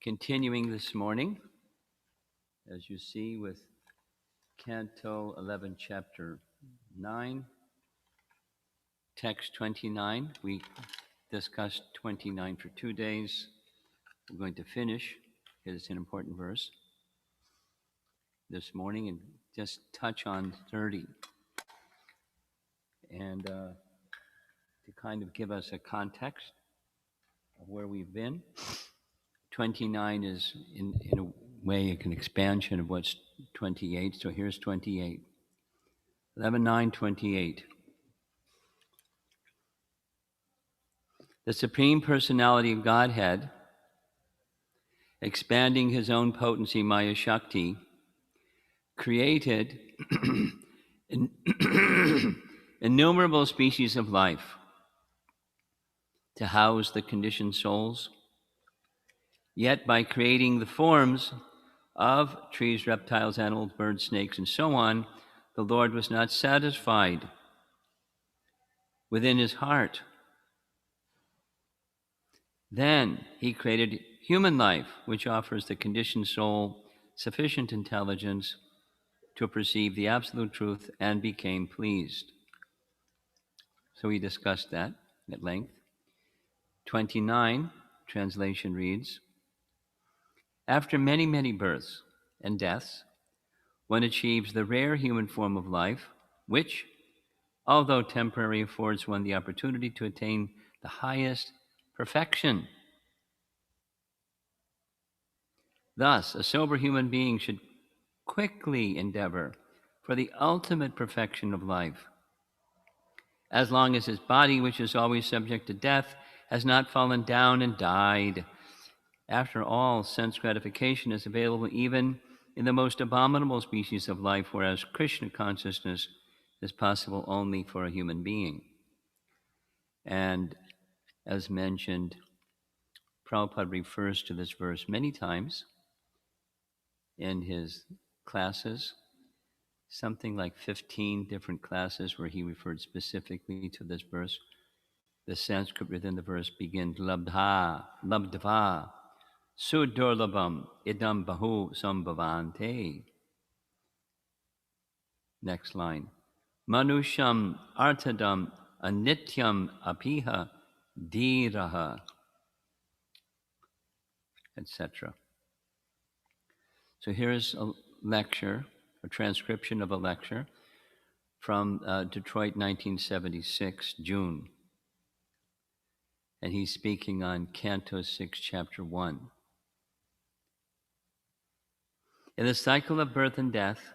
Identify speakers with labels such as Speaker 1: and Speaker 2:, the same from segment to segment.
Speaker 1: Continuing this morning, as you see, with Canto 11, Chapter 9, Text 29. We discussed 29 for 2 days. We're going to finish, because it's an important verse, this morning and just touch on 30. And to kind of give us a context of where we've been, 29 is in a way an expansion of what's 28. So here's 28. 11:9:28. The Supreme Personality of Godhead, expanding his own potency, Maya Shakti, created innumerable species of life to house the conditioned souls. Yet by creating the forms of trees, reptiles, animals, birds, snakes, and so on, the Lord was not satisfied within his heart. Then he created human life, which offers the conditioned soul sufficient intelligence to perceive the absolute truth, and became pleased. So we discussed that at length. 29, translation reads, after many, many births and deaths, one achieves the rare human form of life, which, although temporary, affords one the opportunity to attain the highest perfection. Thus, a sober human being should quickly endeavor for the ultimate perfection of life, as long as his body, which is always subject to death, has not fallen down and died. After all, sense gratification is available even in the most abominable species of life, whereas Krishna consciousness is possible only for a human being. And as mentioned, Prabhupada refers to this verse many times in his classes, something like 15 different classes where he referred specifically to this verse. The Sanskrit within the verse begins, labdha, sudurlabham, idam bahu sambhavante. Next line. Manusham artadam anityam apiha dhiraha, etc. So here's a lecture, a transcription of a lecture from Detroit, 1976, June. And he's speaking on Canto 6, Chapter 1. In the cycle of birth and death,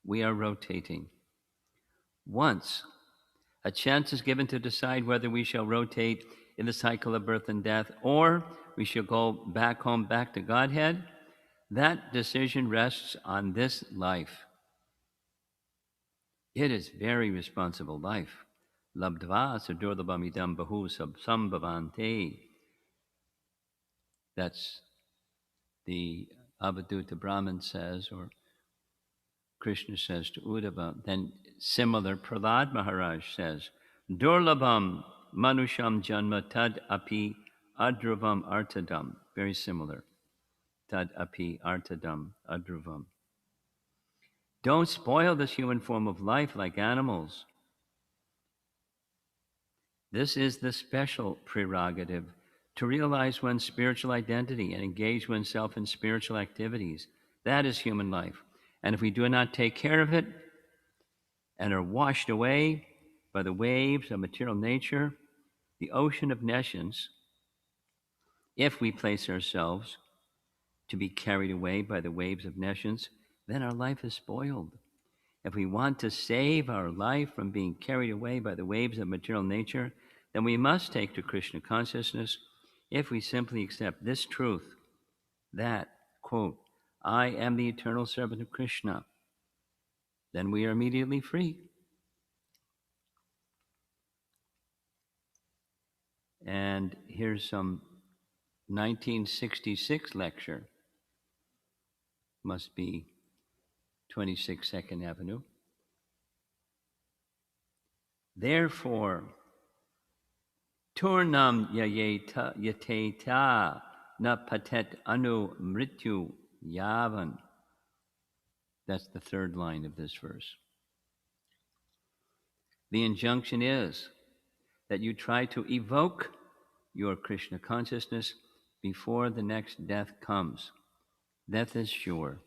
Speaker 1: we are rotating. Once a chance is given to decide whether we shall rotate in the cycle of birth and death, or we shall go back home, back to Godhead, that decision rests on this life. It is very responsible life. Labdva sadurlabhamidam bahu sambhavante. That's the Avadhuta Brahman says, or Krishna says to Uddhava. Then similar, Prahlad Maharaj says, Durlabham manusham janma tad api adravam artadam. Very similar. Tad api artadam adravam. Don't spoil this human form of life like animals. This is the special prerogative to realize one's spiritual identity and engage oneself in spiritual activities. That is human life. And if we do not take care of it and are washed away by the waves of material nature, the ocean of nescience, if we place ourselves to be carried away by the waves of nescience, then our life is spoiled. If we want to save our life from being carried away by the waves of material nature, then we must take to Krishna consciousness. If we simply accept this truth, that, quote, I am the eternal servant of Krishna, then we are immediately free. And here's some 1966 lecture, must be 26 2nd Avenue. Therefore, Turnam yateta na patet anu mrityu yavan. That's the third line of this verse. The injunction is that you try to evoke your Krishna consciousness before the next death comes. Death is sure.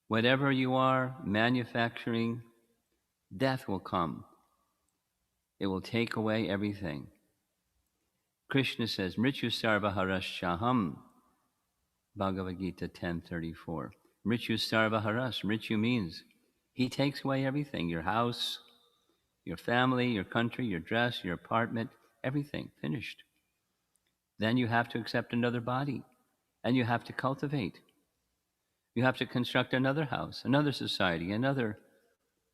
Speaker 1: Whatever you are manufacturing, death will come. It will take away everything. Krishna says, Mrityu sarva harashaham, Bhagavad Gita 10:34. Mrityu sarva haras. Mrityu means he takes away everything, your house, your family, your country, your dress, your apartment, everything, finished. Then you have to accept another body, and you have to cultivate. You have to construct another house, another society, another.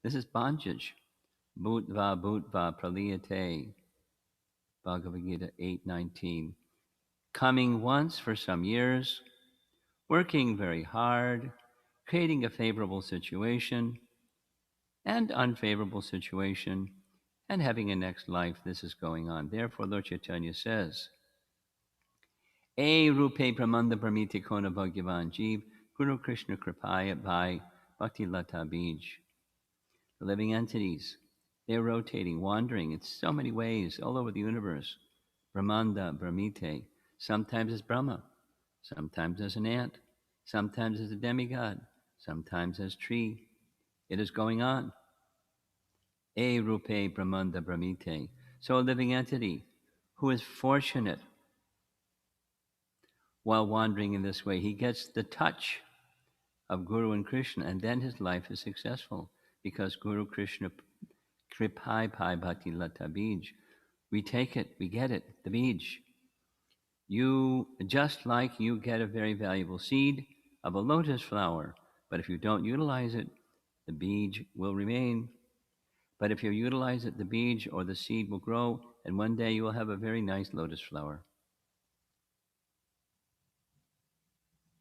Speaker 1: This is bondage. Bhutva bhutva praliyate. Bhagavad Gita 8:19. Coming once for some years, working very hard, creating a favorable situation and unfavorable situation, and having a next life. This is going on. Therefore, Lord Chaitanya says, E rupe pramanda brahmiti kona bhagyavan jeev, Guru Krishna kripaya bhai bhakti lata bij. The living entities, they're rotating, wandering in so many ways all over the universe. Brahmanda, Brahmite, sometimes as Brahma, sometimes as an ant, sometimes as a demigod, sometimes as tree. It is going on. E rupe Brahmanda Brahmite. So a living entity who is fortunate while wandering in this way, he gets the touch of Guru and Krishna, and then his life is successful because Guru Krishna kripai pai bhakti lata bij. We take it, we get it, the bij. You, just like you get a very valuable seed of a lotus flower, but if you don't utilize it, the bij will remain. But if you utilize it, the bij or the seed will grow, and one day you will have a very nice lotus flower.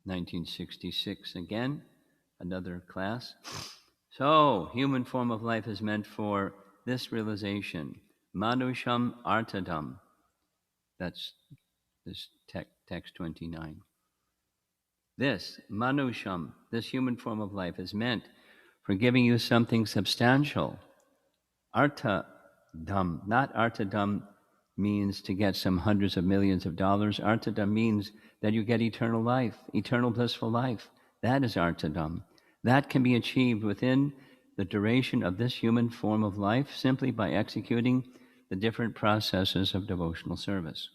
Speaker 1: 1966 again, another class. So, human form of life is meant for this realization. Manusham artadam. That's this text 29. This, manusham, this human form of life is meant for giving you something substantial. Artadam, not artadam means to get some hundreds of millions of dollars. Artadam means that you get eternal life, eternal blissful life. That is artadam. That can be achieved within the duration of this human form of life simply by executing the different processes of devotional service.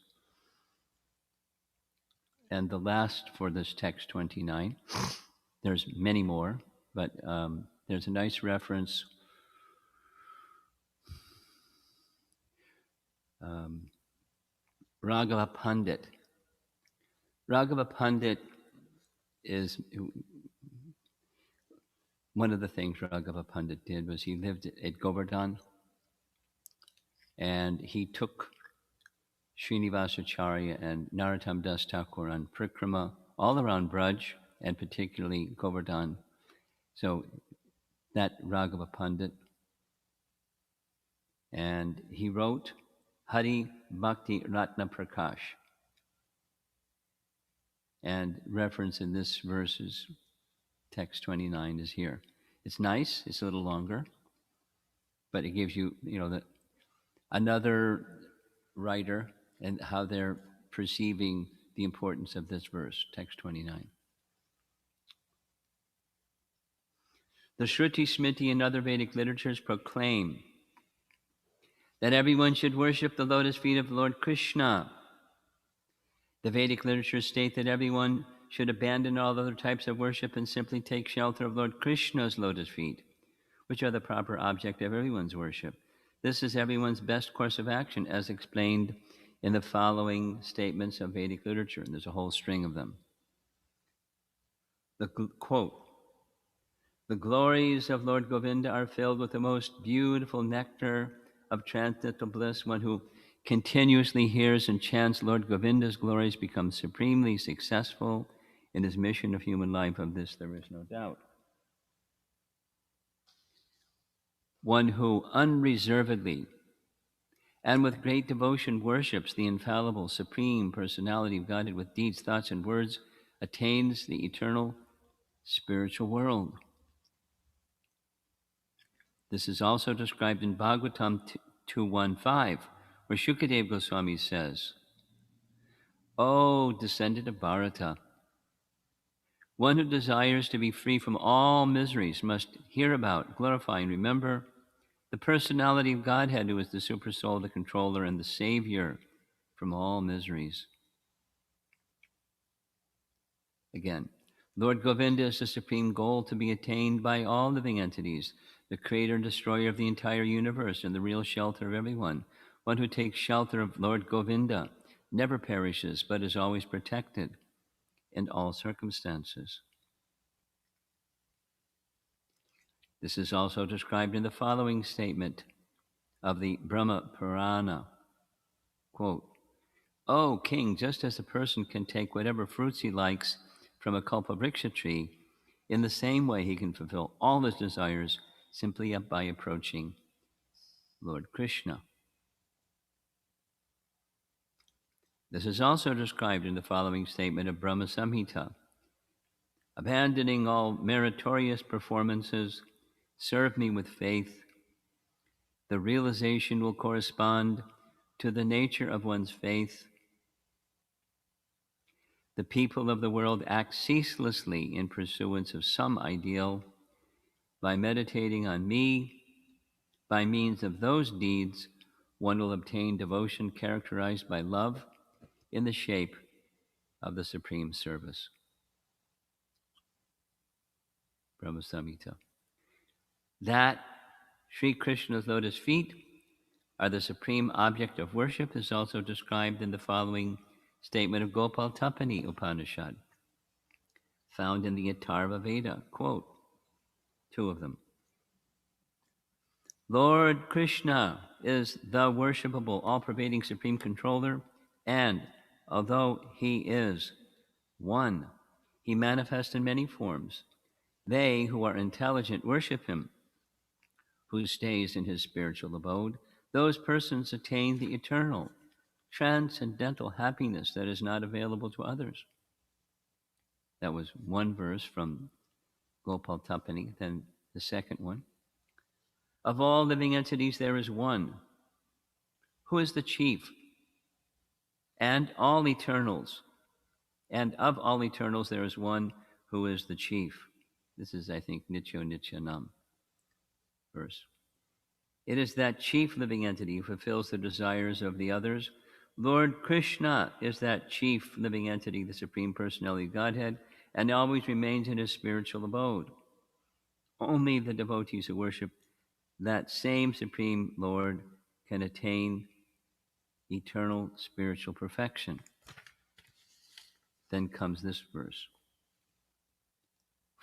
Speaker 1: And the last for this text 29, there's many more, but there's a nice reference. Raghava Pandit. Raghava Pandit is one of the things Raghava Pandit did was he lived at Govardhan, and he took Srinivasacharya and Narottam Das Thakur on Prikrama all around Braj and particularly Govardhan. So that Raghava Pandit, and he wrote Hari Bhakti Ratna Prakash. And reference in this verse is text 29 is here. It's nice, it's a little longer, but it gives you, another writer and how they're perceiving the importance of this verse, text 29. The Shruti, Smriti, and other Vedic literatures proclaim that everyone should worship the lotus feet of Lord Krishna. The Vedic literatures state that everyone should abandon all other types of worship and simply take shelter of Lord Krishna's lotus feet, which are the proper object of everyone's worship. This is everyone's best course of action, as explained in the following statements of Vedic literature, and there's a whole string of them. The quote, "The glories of Lord Govinda are filled with the most beautiful nectar of transcendental bliss. One who continuously hears and chants Lord Govinda's glories becomes supremely successful in his mission of human life. Of this there is no doubt. One who unreservedly and with great devotion worships the infallible, supreme personality of Godhead with deeds, thoughts, and words, attains the eternal spiritual world. This is also described in Bhagavatam 2.1.5, where Shukadeva Goswami says, O descendant of Bharata, one who desires to be free from all miseries must hear about, glorify, and remember the personality of Godhead, who is the Supersoul, the controller, and the savior from all miseries. Again, Lord Govinda is the supreme goal to be attained by all living entities, the creator and destroyer of the entire universe, and the real shelter of everyone. One who takes shelter of Lord Govinda never perishes, but is always protected in all circumstances. This is also described in the following statement of the Brahma Purana. Quote, O king, just as a person can take whatever fruits he likes from a kalpavriksha tree, in the same way he can fulfill all his desires simply by approaching Lord Krishna. This is also described in the following statement of Brahma Samhita. Abandoning all meritorious performances, serve me with faith. The realization will correspond to the nature of one's faith. The people of the world act ceaselessly in pursuance of some ideal. By meditating on me, by means of those deeds, one will obtain devotion characterized by love in the shape of the supreme service. Brahma Samhita. That Sri Krishna's lotus feet are the supreme object of worship is also described in the following statement of Gopal Tapani Upanishad, found in the Atharva Veda. Quote, two of them. Lord Krishna is the worshipable, all-pervading supreme controller, and although he is one, he manifests in many forms. They who are intelligent worship him. Who stays in his spiritual abode, those persons attain the eternal, transcendental happiness that is not available to others. That was one verse from Gopal Tapani. Then the second one. Of all living entities, there is one who is the chief, and all eternals. And of all eternals, there is one who is the chief. This is, I think, Nityo Nityanam verse. It is that chief living entity who fulfills the desires of the others. Lord Krishna is that chief living entity, the Supreme Personality of Godhead, and always remains in his spiritual abode. Only the devotees who worship that same Supreme Lord can attain eternal spiritual perfection. Then comes this verse.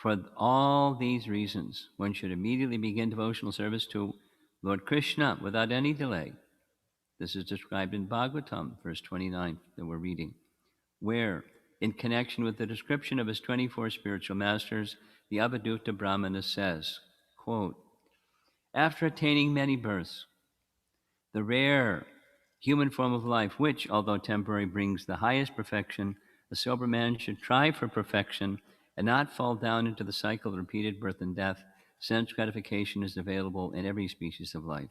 Speaker 1: For all these reasons, one should immediately begin devotional service to Lord Krishna without any delay. This is described in Bhagavatam, verse 29 that we're reading, where, in connection with the description of his 24 spiritual masters, the Avadhuta Brahmana says, quote, after attaining many births, the rare human form of life, which, although temporary, brings the highest perfection, a sober man should try for perfection and not fall down into the cycle of repeated birth and death. Sense gratification is available in every species of life.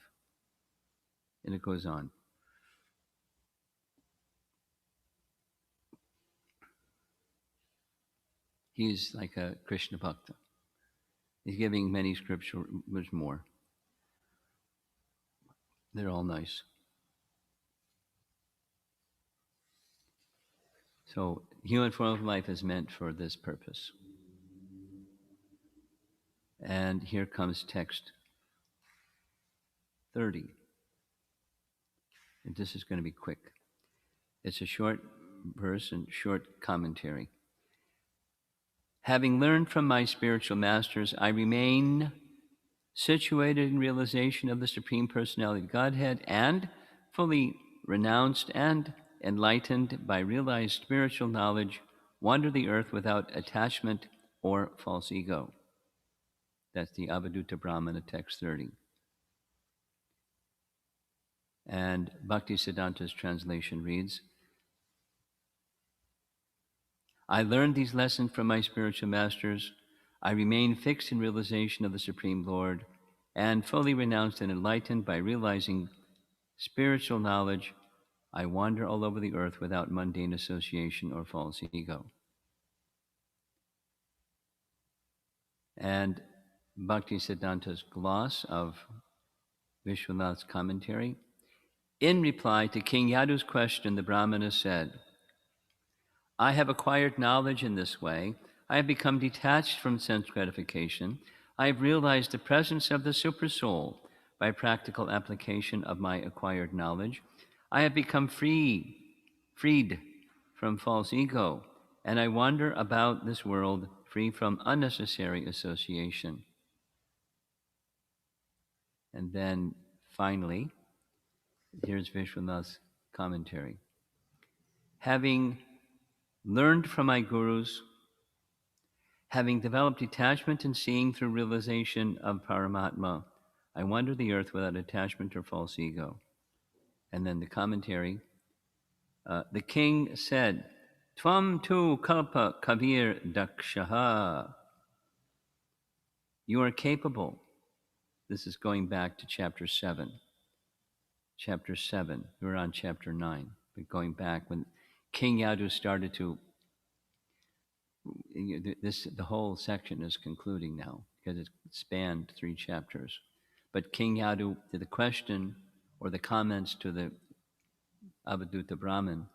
Speaker 1: And it goes on. He's like a Krishna Bhakta. He's giving many scriptures more. They're all nice. So, human form of life is meant for this purpose. And here comes text 30. And this is going to be quick. It's a short verse and short commentary. Having learned from my spiritual masters, I remain situated in realization of the Supreme Personality of Godhead and fully renounced and enlightened by realized spiritual knowledge, wander the earth without attachment or false ego. That's the Avadhuta Brahmana, text 30. And Bhaktisiddhanta's translation reads, I learned these lessons from my spiritual masters. I remain fixed in realization of the Supreme Lord and fully renounced and enlightened by realizing spiritual knowledge. I wander all over the earth without mundane association or false ego. And Bhaktisiddhanta's gloss of Vishwanath's commentary. In reply to King Yadu's question, the Brahmana said, I have acquired knowledge in this way. I have become detached from sense gratification. I have realized the presence of the Supersoul by practical application of my acquired knowledge. I have become freed from false ego, and I wander about this world free from unnecessary association. And then finally, here's Vishwanath's commentary. Having learned from my gurus, having developed detachment and seeing through realization of Paramatma, I wander the earth without attachment or false ego. And then the commentary, the king said, Tvam tu kalpa kabir dakshaha. You are capable. This is going back to chapter 7. Chapter 7, we're on chapter 9. But going back when King Yadu started to, the whole section is concluding now because it spanned 3 chapters. But King Yadu did the question or the comments to the Avadhuta Brahmin.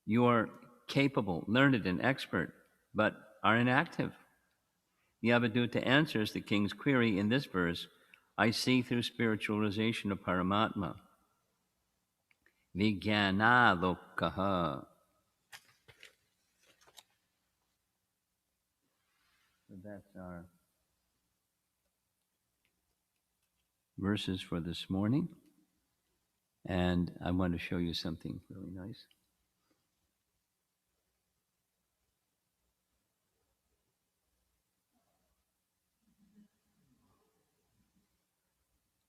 Speaker 1: You are capable, learned, and expert, but are inactive. The Avadhuta answers the king's query in this verse, I see through spiritualization of Paramatma. Vijnana lokaha. So that's our verses for this morning. And I want to show you something really nice.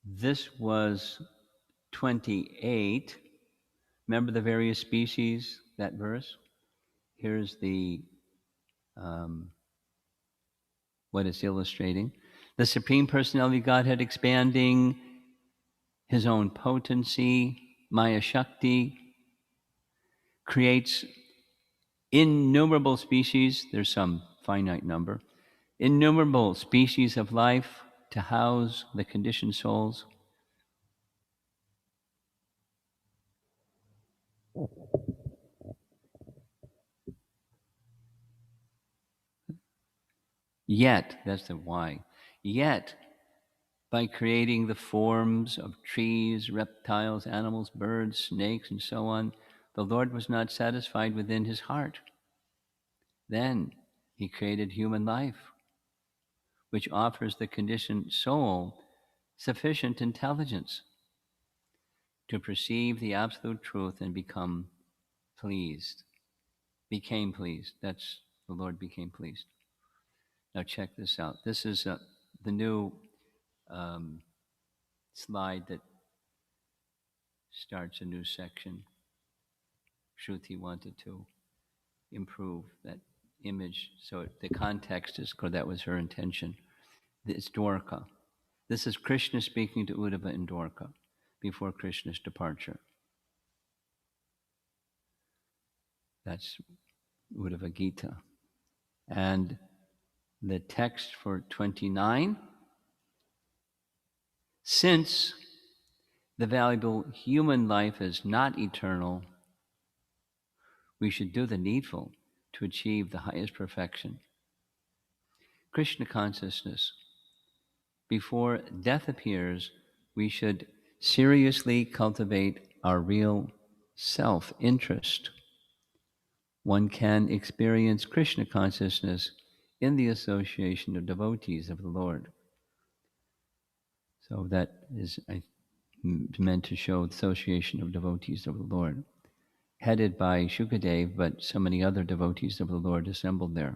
Speaker 1: This was 28. Remember the various species, that verse? Here's the what it's illustrating. The Supreme Personality of Godhead expanding his own potency, Maya Shakti, creates innumerable species, there's some finite number, innumerable species of life to house the conditioned souls. Yet, that's the why, yet by creating the forms of trees, reptiles, animals, birds, snakes, and so on, the Lord was not satisfied within his heart. Then he created human life, which offers the conditioned soul sufficient intelligence to perceive the absolute truth and become pleased. Became pleased. That's the Lord became pleased. Now check this out. This is the new slide that starts a new section. Shruti wanted to improve that image, so the context is clear. That was her intention. It's Dwarka. This is Krishna speaking to Uddhava in Dwarka before Krishna's departure. That's Uddhava Gita. And the text for 29, since the valuable human life is not eternal, we should do the needful to achieve the highest perfection. Krishna consciousness. Before death appears, we should seriously cultivate our real self-interest. One can experience Krishna consciousness in the association of devotees of the Lord. So that is meant to show the association of devotees of the Lord, headed by Shukadev, but so many other devotees of the Lord assembled there.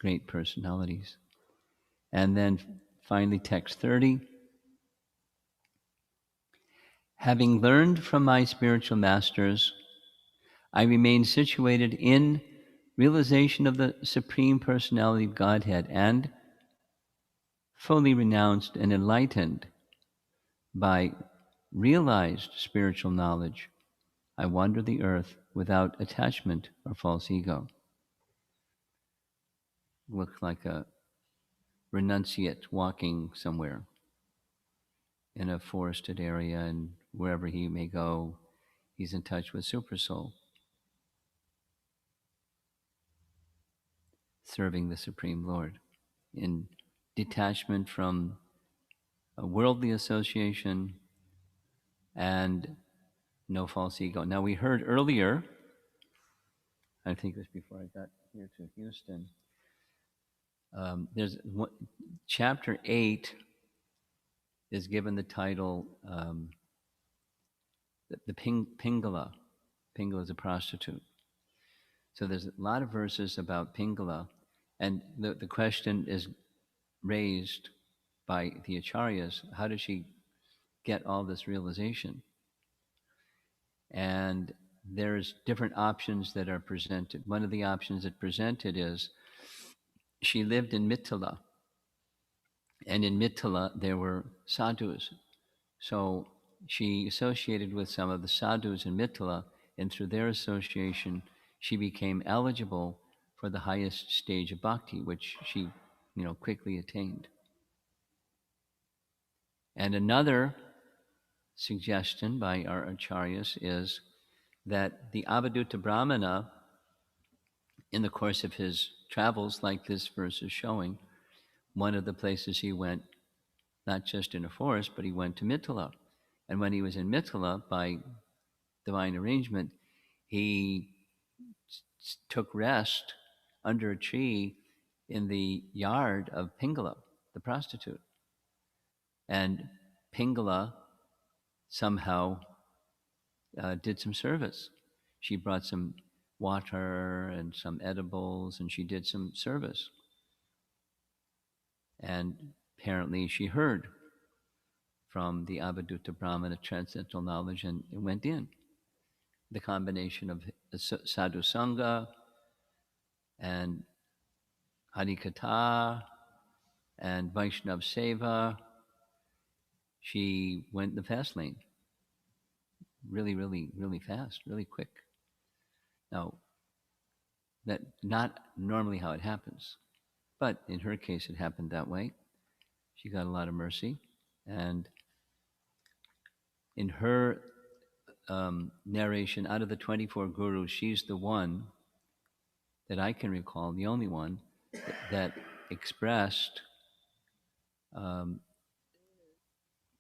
Speaker 1: Great personalities. And then finally, text 30. Having learned from my spiritual masters, I remain situated in realization of the Supreme Personality of Godhead and fully renounced and enlightened by realized spiritual knowledge. I wander the earth without attachment or false ego. Looks like a renunciate walking somewhere in a forested area, and wherever he may go, he's in touch with Supersoul, serving the Supreme Lord in detachment from a worldly association and no false ego. Now, we heard earlier, I think it was before I got here to Houston, there's one, chapter 8 is given the title the Pingala. Pingala is a prostitute. So there's a lot of verses about Pingala, and the question is raised by the acharyas: how does she get all this realization? And there's different options that are presented. One of the options that presented is she lived in Mithila, and in Mithila there were sadhus. So she associated with some of the sadhus in Mithila, and through their association, she became eligible for the highest stage of bhakti, which she, quickly attained. And another suggestion by our acharyas is that the Avadhuta Brahmana, in the course of his travels, like this verse is showing, one of the places he went, not just in a forest, but he went to Mithila. And when he was in Mithila, by divine arrangement, he took rest under a tree in the yard of Pingala, the prostitute. And Pingala somehow did some service. She brought some water and some edibles, and she did some service. And apparently she heard from the Avadhuta Brahmana transcendental knowledge and it went in. The combination of sadhu sangha and harikatha and Vaishnav seva, she went the fast lane. Really, really, really fast, really quick. Now, that's not normally how it happens, but in her case, it happened that way. She got a lot of mercy, and in her narration, out of the 24 gurus, she's the one that I can recall, the only one that expressed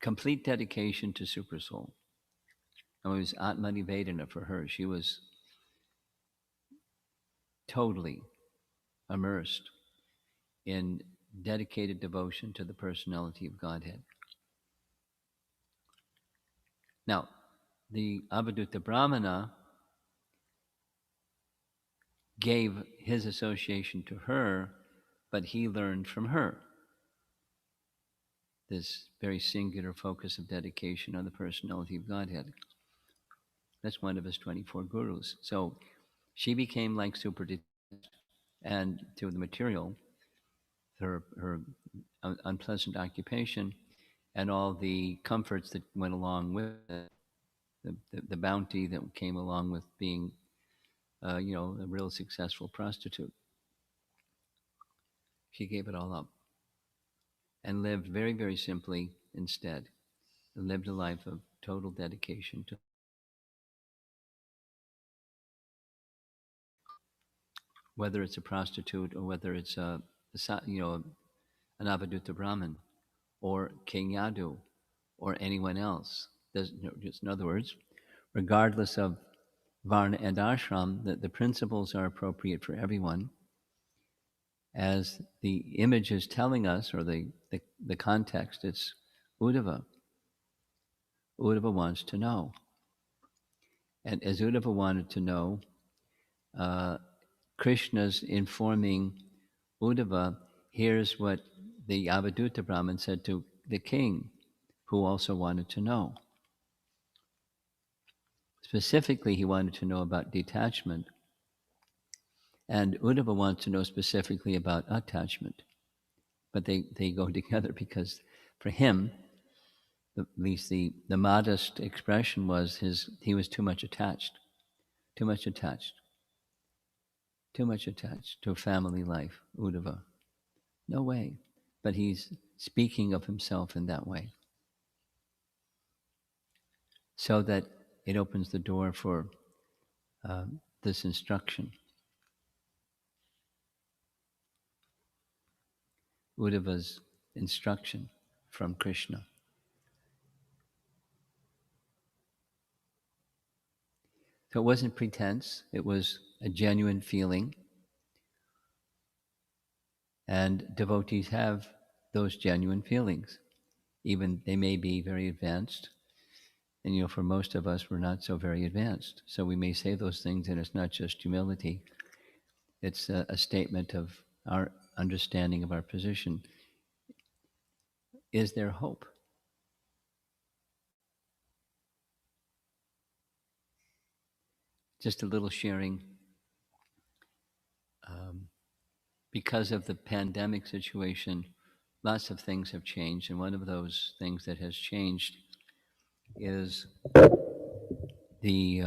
Speaker 1: complete dedication to Supersoul. And it was Atma Nivedana for her. She was totally immersed in dedicated devotion to the personality of Godhead. Now, the Avadhuta Brahmana gave his association to her, but he learned from her this very singular focus of dedication on the personality of Godhead. That's one of his 24 gurus. So she became like super detached, and to the material, her unpleasant occupation, and all the comforts that went along with it, the bounty that came along with being, a real successful prostitute. She gave it all up and lived very, very simply instead, and lived a life of total dedication to, whether it's a prostitute or whether it's an Avadhuta Brahmin or King Yadu or anyone else. Just in other words, regardless of Varna and Ashram, the principles are appropriate for everyone. As the image is telling us, or the context, it's Uddhava. Uddhava wants to know. And as Uddhava wanted to know, Krishna's informing Uddhava, here's what the Avadhuta Brahmin said to the king, who also wanted to know. Specifically, he wanted to know about detachment, and Uddhava wants to know specifically about attachment. But they go together because for him, at least the modest expression was he was too much attached, too much attached, too much attached to a family life, Uddhava. No way. But he's speaking of himself in that way. So that it opens the door for this instruction. Uddhava's instruction from Krishna. So it wasn't pretense, it was a genuine feeling. And devotees have those genuine feelings. Even they may be very advanced. And for most of us, we're not so very advanced. So we may say those things, and it's not just humility, it's a statement of our understanding of our position. Is there hope? Just a little sharing. Because of the pandemic situation, lots of things have changed. And one of those things that has changed is the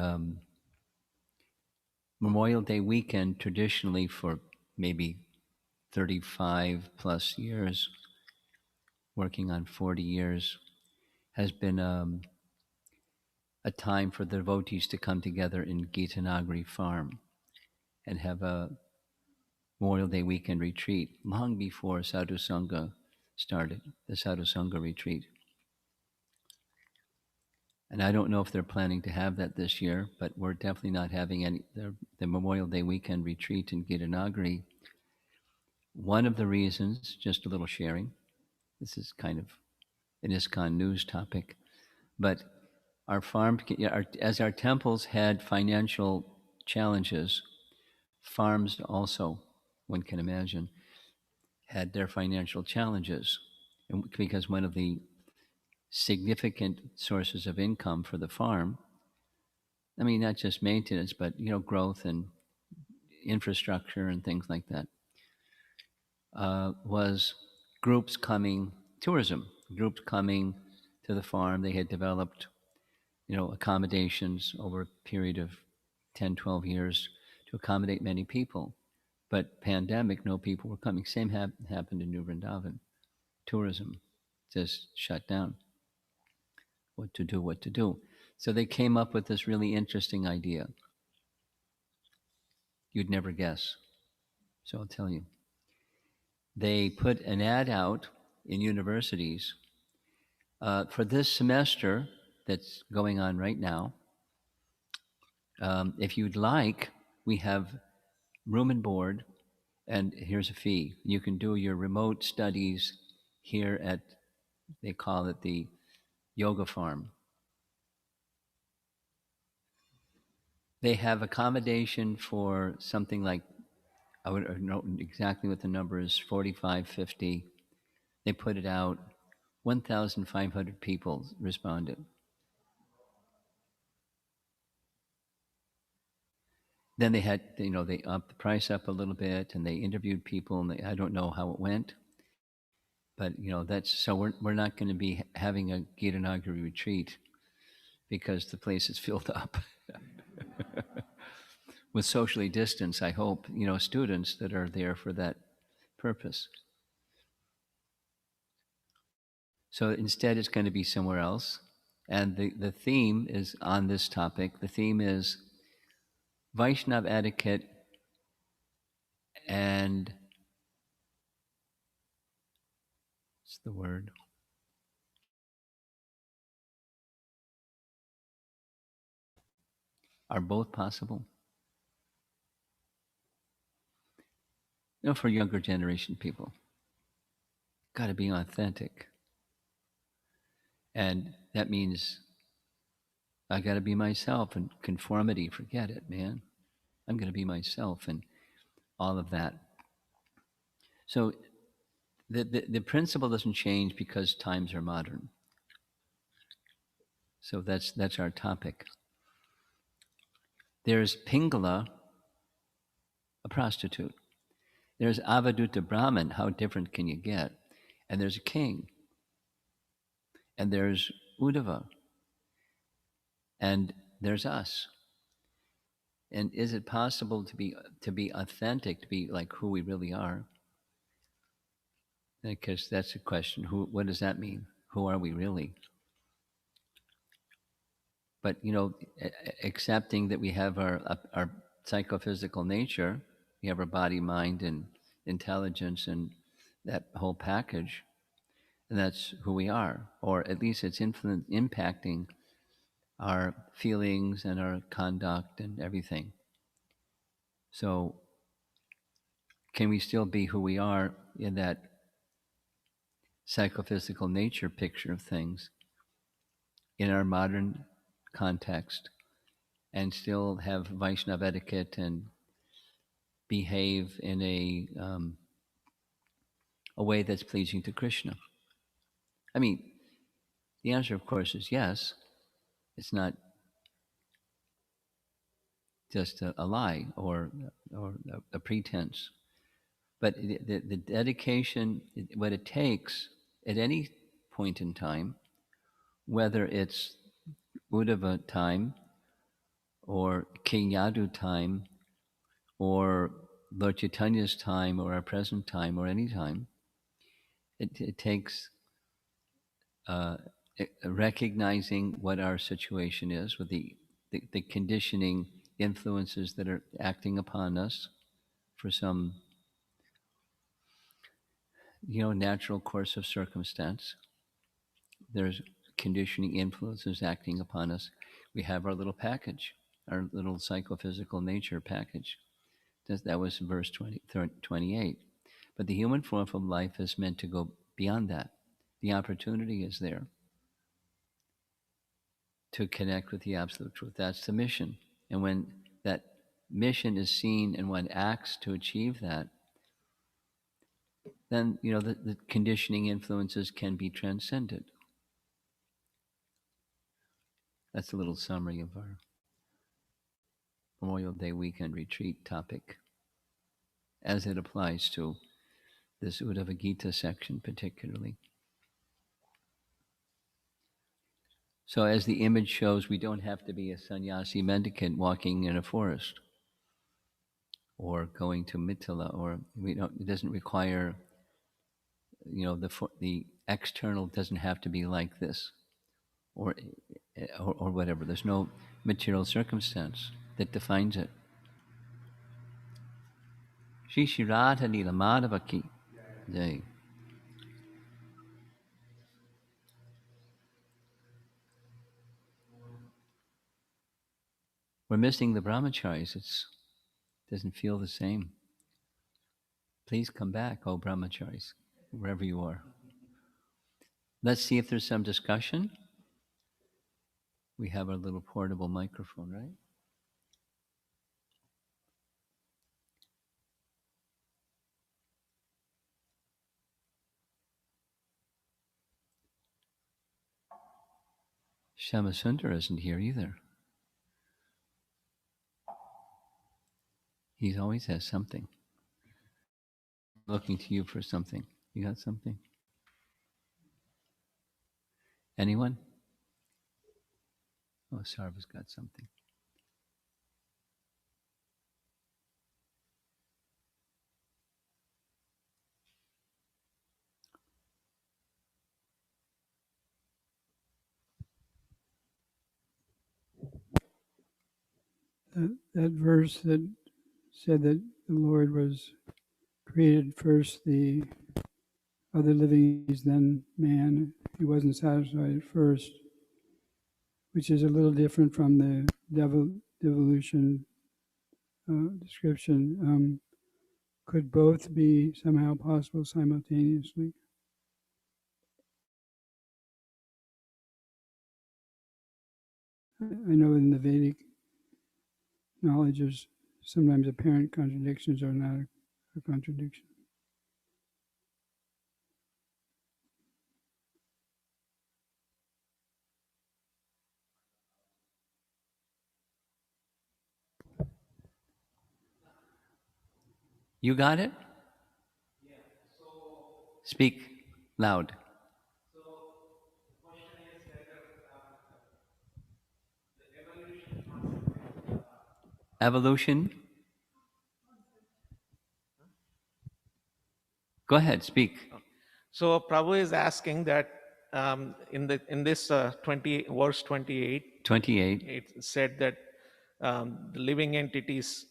Speaker 1: Memorial Day weekend, traditionally for maybe 35 plus years, working on 40 years, has been a time for the devotees to come together in Gita Nagari farm and have a Memorial Day weekend retreat long before Sadhu Sangha started, the Sadhu Sangha retreat. And I don't know if they're planning to have that this year, but we're definitely not having the Memorial Day weekend retreat in Gita Nagari. One of the reasons, just a little sharing, this is kind of an ISKCON news topic, but our farm, as our temples had financial challenges, farms also, one can imagine, had their financial challenges. And because one of the significant sources of income for the farm, I mean, not just maintenance, but growth and infrastructure and things like that, was tourism, groups coming to the farm. They had developed, accommodations over a period of 10, 12 years to accommodate many people. But pandemic, no people were coming. Same happened in New Vrindavan. Tourism just shut down. What to do. So they came up with this really interesting idea. You'd never guess. So I'll tell you. They put an ad out in universities for this semester that's going on right now. If you'd like, we have room and board, and here's a fee. You can do your remote studies here at, they call it the yoga farm. They have accommodation for something like, I would know exactly what the number is, 45, 50. They put it out. 1,500 people responded. Then they had, they upped the price up a little bit, and they interviewed people, and I don't know how it went, but we're not going to be having a Gita Nagari retreat because the place is filled up with socially distanced, I hope, students that are there for that purpose. So instead, it's going to be somewhere else. And the theme is on this topic. The theme is Vaishnav etiquette and, what's the word? Are both possible? For younger generation people, got to be authentic. And that means I got to be myself, and conformity, forget it, man. I'm going to be myself and all of that. So the principle doesn't change because times are modern. So that's our topic. There's Pingala, a prostitute. There's Avaduta Brahman, how different can you get? And there's a king. And there's Uddhava. And there's us. And is it possible to be authentic, to be like who we really are? Because that's a question. What does that mean? Who are we really? But accepting that we have our psychophysical nature, we have our body, mind, and intelligence, and that whole package, and that's who we are, or at least it's impacting our feelings and our conduct and everything. So, can we still be who we are in that psychophysical nature picture of things in our modern context, and still have Vaishnava etiquette and behave in a way that's pleasing to Krishna? I mean, the answer, of course, is yes. It's not just a lie or a pretense, but the dedication, what it takes at any point in time, whether it's Uddhava time or King Yadu time or Lord Chaitanya's time or our present time or any time, it takes uh, recognizing what our situation is with the conditioning influences that are acting upon us for some natural course of circumstance. There's conditioning influences acting upon us. We have our little package, our little psychophysical nature package. That was verse 28. But the human form of life is meant to go beyond that. The opportunity is there to connect with the absolute truth. That's the mission. And when that mission is seen and one acts to achieve that, then the conditioning influences can be transcended. That's a little summary of our Memorial Day weekend retreat topic as it applies to this Uddhava Gita section particularly. So as the image shows, we don't have to be a sannyasi mendicant walking in a forest or going to Mithila, or it doesn't require, the external doesn't have to be like this or whatever. There's no material circumstance that defines it. Shri Shri Radha Lila Madhava Ki Jai. We're missing the brahmacharis. It doesn't feel the same. Please come back, oh brahmacharis, wherever you are. Let's see if there's some discussion. We have our little portable microphone, right? Shamasundar isn't here either. He always has something. Looking to you for something. You got something? Anyone? Oh, Sarva's got something.
Speaker 2: That verse that said that the Lord was created first the other living beings, then man. He wasn't satisfied at first, which is a little different from the devolution description. Could both be somehow possible simultaneously? I know in the Vedic knowledge, there's sometimes apparent contradictions are not a contradiction.
Speaker 1: You got it? Speak loud. Evolution? Go ahead, speak.
Speaker 3: So Prabhu is asking that in this verse 28,
Speaker 1: 28.
Speaker 3: it said that the living entities,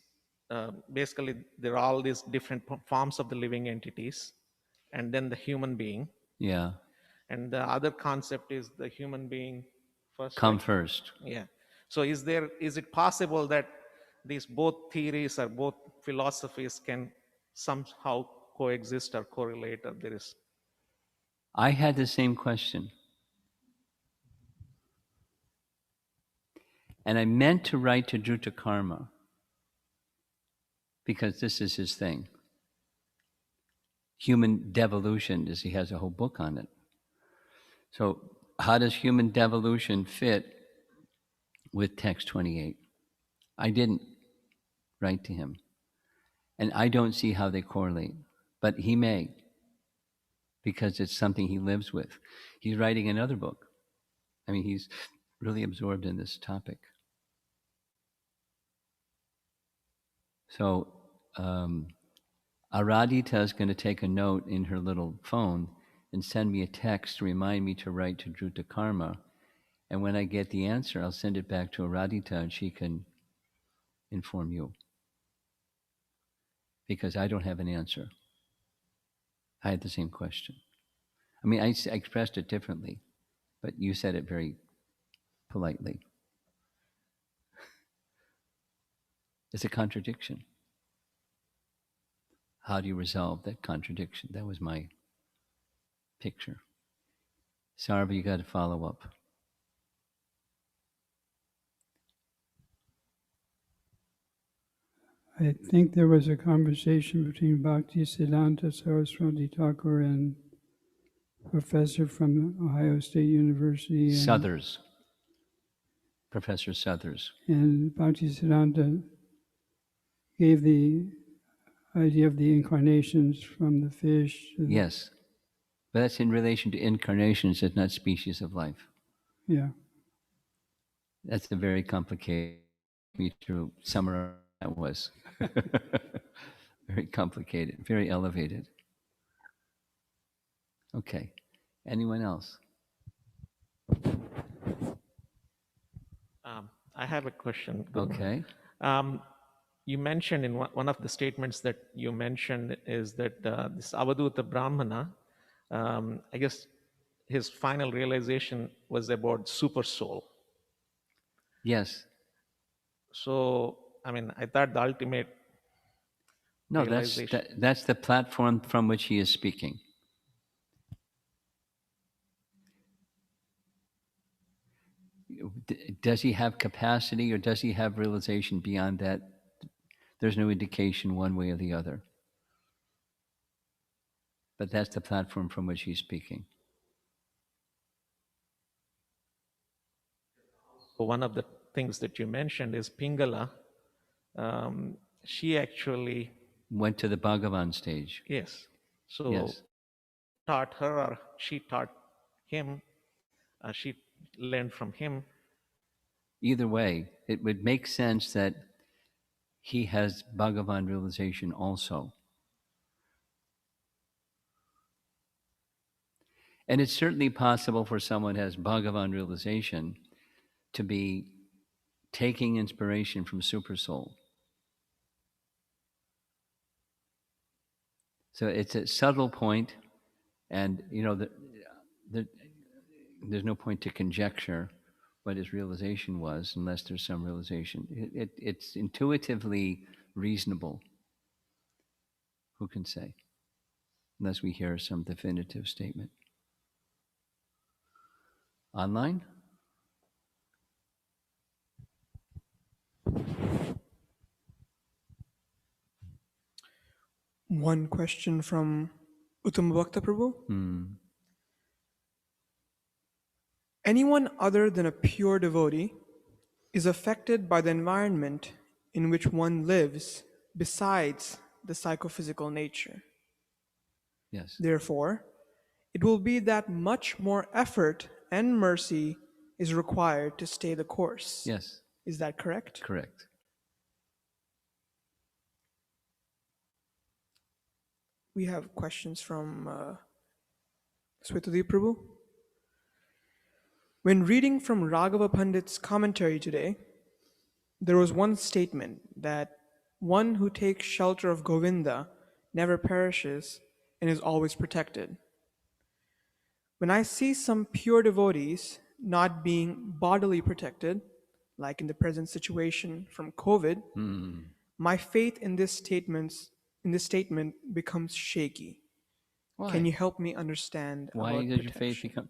Speaker 3: basically there are all these different forms of the living entities, and then the human being,
Speaker 1: Yeah.
Speaker 3: and the other concept is the human being first.
Speaker 1: Come
Speaker 3: right?
Speaker 1: first.
Speaker 3: Yeah. So is it possible that these both theories or both philosophies can somehow coexist or correlate, or there is?
Speaker 1: I had the same question. And I meant to write to Druta Karma because this is his thing. Human devolution, he has a whole book on it. So, how does human devolution fit with text 28? I didn't write to him. And I don't see how they correlate, but he may, because it's something he lives with. He's writing another book. I mean, he's really absorbed in this topic. So, Aradhita is going to take a note in her little phone and send me a text to remind me to write to Druta Karma. And when I get the answer, I'll send it back to Aradhita and she can inform you. Because I don't have an answer. I had the same question. I mean, I expressed it differently, but you said it very politely. It's a contradiction. How do you resolve that contradiction? That was my picture. Sarva, you got to follow up.
Speaker 2: I think there was a conversation between Bhaktisiddhanta Saraswati Thakur and professor from Ohio State University.
Speaker 1: Southers. Professor Southers.
Speaker 2: And Bhaktisiddhanta gave the idea of the incarnations from the fish.
Speaker 1: Yes. But that's in relation to incarnations, it's not species of life.
Speaker 2: Yeah.
Speaker 1: That's a very complicated, me to summarize that was. Very complicated, very elevated. Okay. Anyone else?
Speaker 3: I have a question.
Speaker 1: Okay.
Speaker 3: You mentioned in one of the statements that you mentioned is that this Avaduta Brahmana, I guess his final realization was about super soul.
Speaker 1: Yes.
Speaker 3: So, I mean, I thought the ultimate
Speaker 1: No, that's the platform from which he is speaking. Does he have capacity or does he have realization beyond that? There's no indication one way or the other. But that's the platform from which he's speaking.
Speaker 3: One of the things that you mentioned is Pingala. She actually
Speaker 1: went to the Bhagavan stage.
Speaker 3: Yes. So
Speaker 1: yes.
Speaker 3: Taught her, or she taught him, she learned from him.
Speaker 1: Either way, it would make sense that he has Bhagavan realization also. And it's certainly possible for someone who has Bhagavan realization to be taking inspiration from Super Soul. So it's a subtle point, and you know, there's no point to conjecture what his realization was unless there's some realization. It's intuitively reasonable. Who can say? Unless we hear some definitive statement. Online?
Speaker 4: One question from Uttama Bhakta Prabhu. Anyone other than a pure devotee is affected by the environment in which one lives besides the psychophysical nature.
Speaker 1: Yes.
Speaker 4: Therefore, it will be that much more effort and mercy is required to stay the course.
Speaker 1: Yes.
Speaker 4: Is that correct?
Speaker 1: Correct.
Speaker 4: We have questions from Swetadi Prabhu. When reading from Raghava Pandit's commentary today, there was one statement that one who takes shelter of Govinda never perishes and is always protected. When I see some pure devotees not being bodily protected, like in the present situation from COVID, my faith in this statement becomes shaky.
Speaker 1: Why?
Speaker 4: Can you help me understand
Speaker 1: Why
Speaker 4: about
Speaker 1: does your faith
Speaker 4: protection?
Speaker 1: become?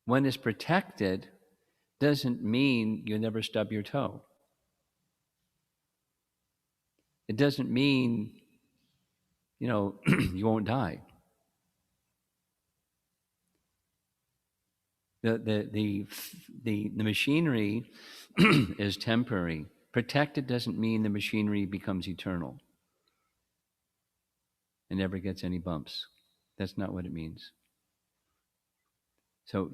Speaker 1: One is protected doesn't mean you never stub your toe. It doesn't mean, you won't die. The machinery is temporary. Protected doesn't mean the machinery becomes eternal and never gets any bumps. That's not what it means. So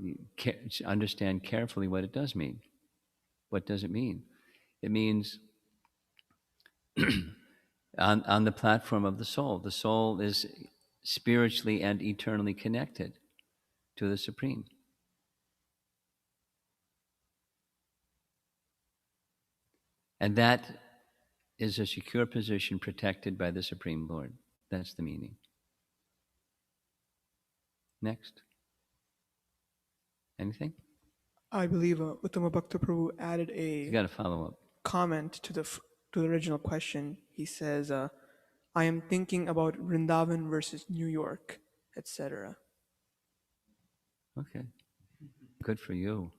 Speaker 1: understand carefully what it does mean. What does it mean? It means on the platform of the soul is spiritually and eternally connected to the Supreme. And that is a secure position protected by the Supreme Lord. That's the meaning. Next. Anything?
Speaker 4: I believe Uttama Bhakta Prabhu added
Speaker 1: You
Speaker 4: a
Speaker 1: got to follow up.
Speaker 4: comment to the original question. He says, I am thinking about Vrindavan versus New York, etc.
Speaker 1: Okay. Good for you.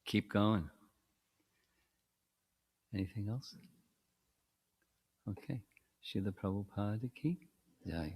Speaker 1: Keep going. Anything else? Okay. Srila Prabhupada ki jai.